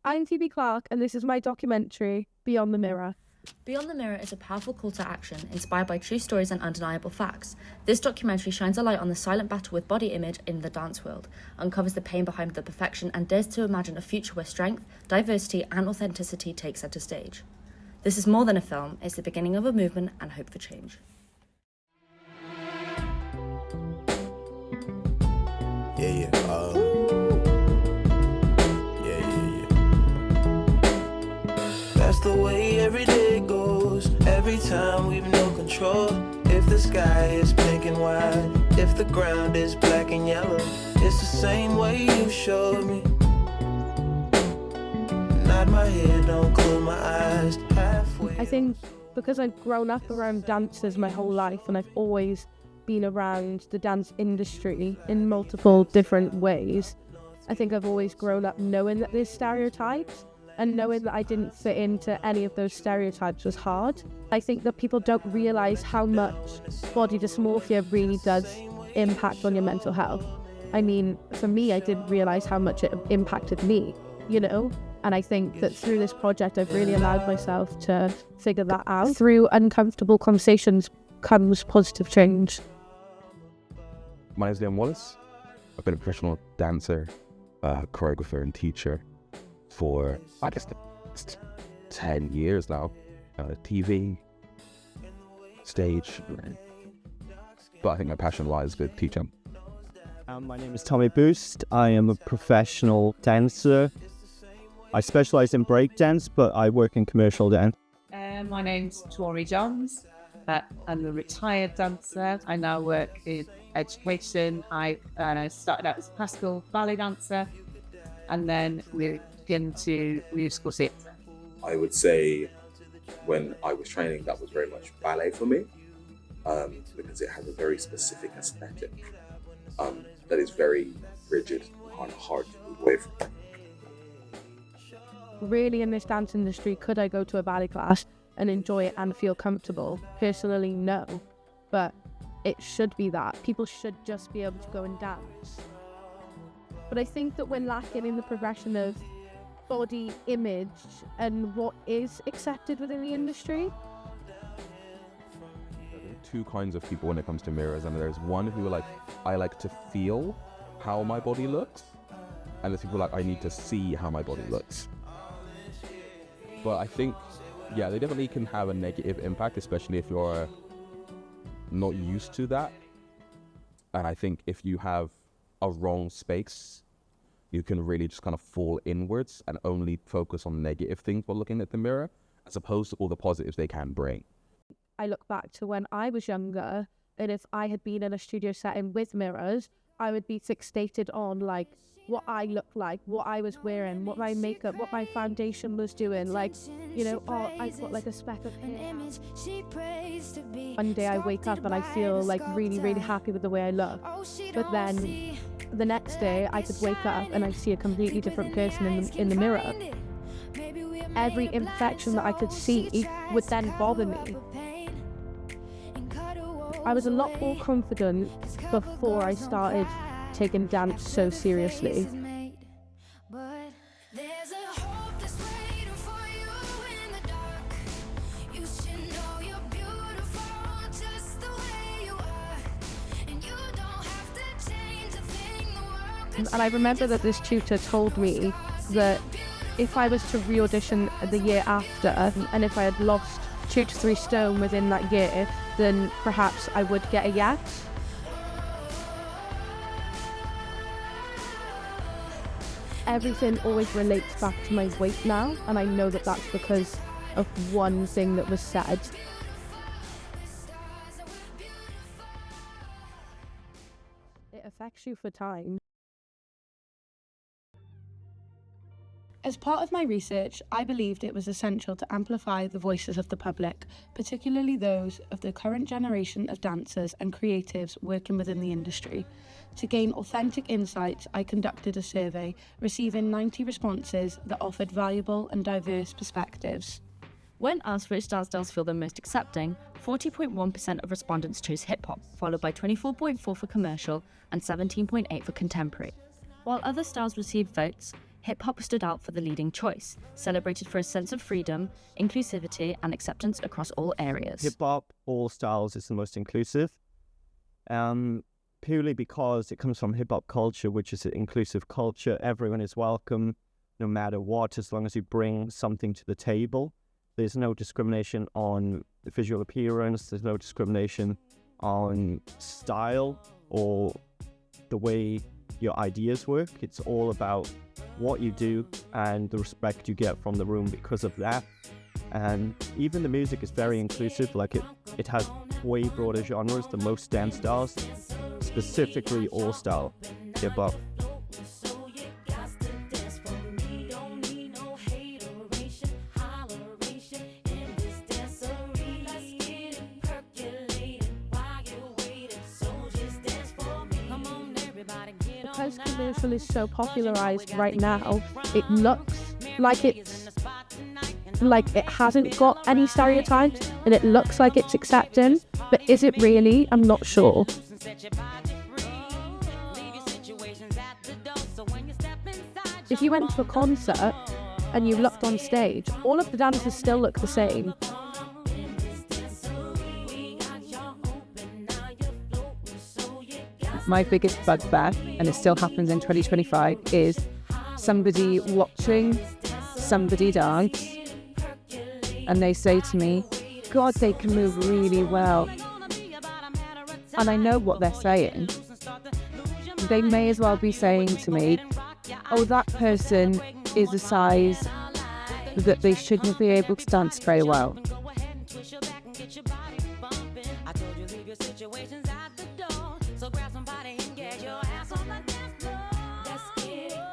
I'm Phoebe Clark, and this is my documentary, Beyond the Mirror. Beyond the Mirror is a powerful call to action inspired by true stories and undeniable facts. This documentary shines a light on the silent battle with body image in the dance world, uncovers the pain behind the perfection, and dares to imagine a future where strength, diversity, and authenticity take center stage. This is more than a film, it's the beginning of a movement and hope for change. That's the way every day goes. Every time we've no control. If the sky is pink and white, if the ground is black and yellow, it's the same way you showed me. Nod my head, don't close my eyes. Halfway. I think because I've grown up around dancers my whole life, and I've always been around the dance industry in multiple different ways, I think I've always grown up knowing that there's stereotypes, and knowing that I didn't fit into any of those stereotypes was hard. I think that people don't realise how much body dysmorphia really does impact on your mental health. I mean, for me, I didn't realise how much it impacted me, you know? And I think that through this project, I've really allowed myself to figure that out. Through uncomfortable conversations comes positive change. My name is Liam Wallace. I've been a professional dancer, choreographer and teacher for, I guess, 10 years now. TV, stage, but I think my passion lies with teaching. My name is Tommy Boost. I am a professional dancer. I specialise in breakdance, but I work in commercial dance. My name's Tori Johns. I'm a retired dancer. I now work in education. I started out as a classical ballet dancer and then moved into musical theatre. I would say when I was training, that was very much ballet for me, because it has a very specific aesthetic that is very rigid and hard to move away from. Really, in this dance industry, could I go to a ballet class and enjoy it and feel comfortable? Personally, no. But it should be that. People should just be able to go and dance. But I think that we're lacking in the progression of body image and what is accepted within the industry. There are two kinds of people when it comes to mirrors, and there's one who I like to feel how my body looks, and there's people I need to see how my body looks. But I think, yeah, they definitely can have a negative impact, especially if you're not used to that. And I think if you have a wrong space, you can really just kind of fall inwards and only focus on negative things while looking at the mirror, as opposed to all the positives they can bring. I look back to when I was younger, and if I had been in a studio setting with mirrors, I would be fixated on what I looked like, what I was wearing, what my makeup, what my foundation was doing, oh, I've got a speck of hair. One day I wake up and I feel really, really happy with the way I look. But then the next day I could wake up and I see a completely different person in the mirror. Every imperfection that I could see would then bother me. I was a lot more confident before I started taking dance so seriously. And I remember that this tutor told me that if I was to re-audition the year after, and if I had lost 2 to 3 stone within that year, then perhaps I would get a yes. Everything always relates back to my weight now, and I know that that's because of one thing that was said. It affects you for time. As part of my research, I believed it was essential to amplify the voices of the public, particularly those of the current generation of dancers and creatives working within the industry. To gain authentic insights, I conducted a survey, receiving 90 responses that offered valuable and diverse perspectives. When asked which dance styles feel the most accepting, 40.1% of respondents chose hip-hop, followed by 24.4% for commercial and 17.8% for contemporary. While other styles received votes, hip-hop stood out for the leading choice, celebrated for a sense of freedom, inclusivity, and acceptance across all areas. Hip-hop, all styles, is the most inclusive, purely because it comes from hip-hop culture, which is an inclusive culture. Everyone is welcome, no matter what, as long as you bring something to the table. There's no discrimination on visual appearance, there's no discrimination on style or the way your ideas work. It's all about what you do and the respect you get from the room because of that. And even the music is very inclusive. Like it has way broader genres than most dance styles, specifically all style hip hop. Because commercial is so popularized right now, it looks like it hasn't got any stereotypes and it looks like it's accepting, but is it really? I'm not sure. If you went to a concert and you looked on stage, all of the dancers still look the same. My biggest bugbear, and it still happens in 2025, is somebody watching somebody dance and they say to me, God, they can move really well. And I know what they're saying. They may as well be saying to me, oh, that person is a size that they shouldn't be able to dance very well.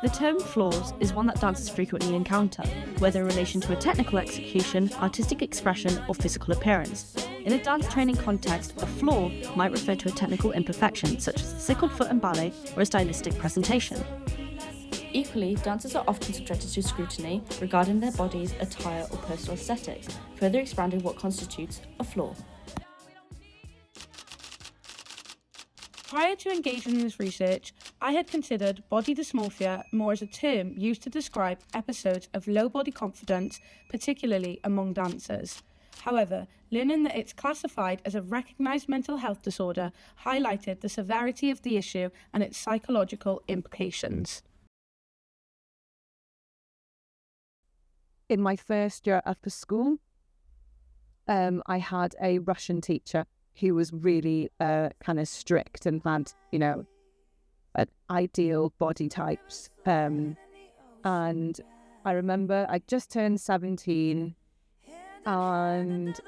The term flaws is one that dancers frequently encounter, whether in relation to a technical execution, artistic expression, or physical appearance. In a dance training context, a flaw might refer to a technical imperfection, such as a sickle foot in ballet or a stylistic presentation. Equally, dancers are often subjected to scrutiny regarding their bodies, attire, or personal aesthetics, further expanding what constitutes a flaw. Prior to engaging in this research, I had considered body dysmorphia more as a term used to describe episodes of low body confidence, particularly among dancers. However, learning that it's classified as a recognised mental health disorder highlighted the severity of the issue and its psychological implications. In my first year after school, I had a Russian teacher who was really kind of strict and had, ideal body types. And I remember I just turned 17 and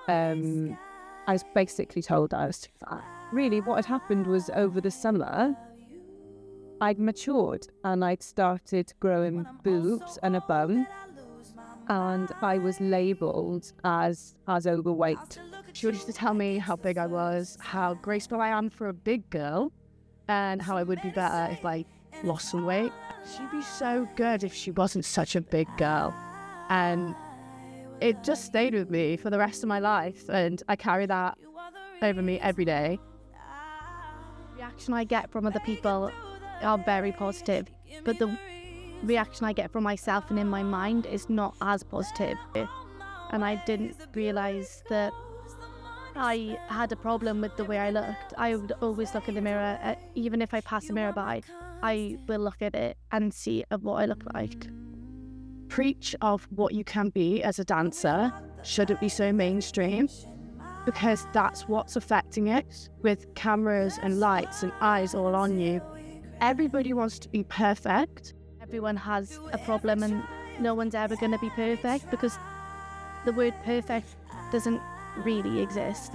I was basically told I was too fat. Really, what had happened was over the summer, I'd matured and I'd started growing boobs and a bum, and I was labelled as overweight. She used to tell me how big I was, how graceful I am for a big girl, and how I would be better if I lost some weight. She'd be so good if she wasn't such a big girl. And it just stayed with me for the rest of my life, and I carry that over me every day. The reaction I get from other people are very positive, but the reaction I get from myself and in my mind is not as positive. And I didn't realise that I had a problem with the way I looked. I would always look in the mirror, even if I pass a mirror by, I will look at it and see what I look like. Preach of what you can be as a dancer shouldn't be so mainstream, because that's what's affecting it, with cameras and lights and eyes all on you. Everybody wants to be perfect. Everyone has a problem and no one's ever going to be perfect, because the word perfect doesn't really exist.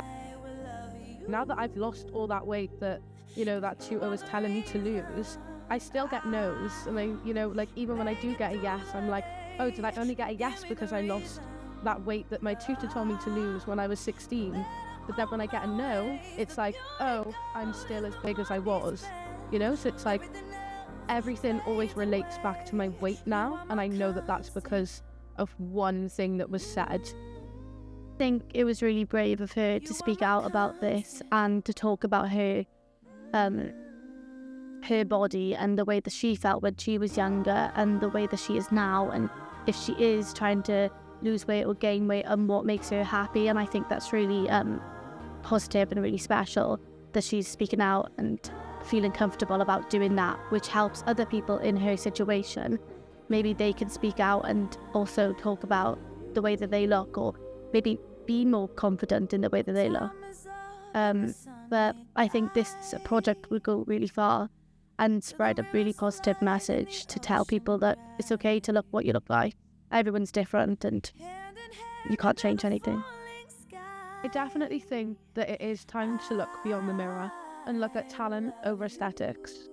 Now that I've lost all that weight that, that tutor was telling me to lose, I still get no's. And even when I do get a yes, I'm like, oh, did I only get a yes because I lost that weight that my tutor told me to lose when I was 16? But then when I get a no, it's like, oh, I'm still as big as I was. So it's like everything always relates back to my weight now, and I know that that's because of one thing that was said. I think it was really brave of her to speak out about this and to talk about her her body and the way that she felt when she was younger and the way that she is now, and if she is trying to lose weight or gain weight and what makes her happy. And I think that's really positive and really special that she's speaking out and feeling comfortable about doing that, which helps other people in her situation. Maybe they can speak out and also talk about the way that they look, or maybe be more confident in the way that they look. But I think this project will go really far and spread a really positive message to tell people that it's okay to look what you look like. Everyone's different and you can't change anything. I definitely think that it is time to look beyond the mirror and look at talent over aesthetics.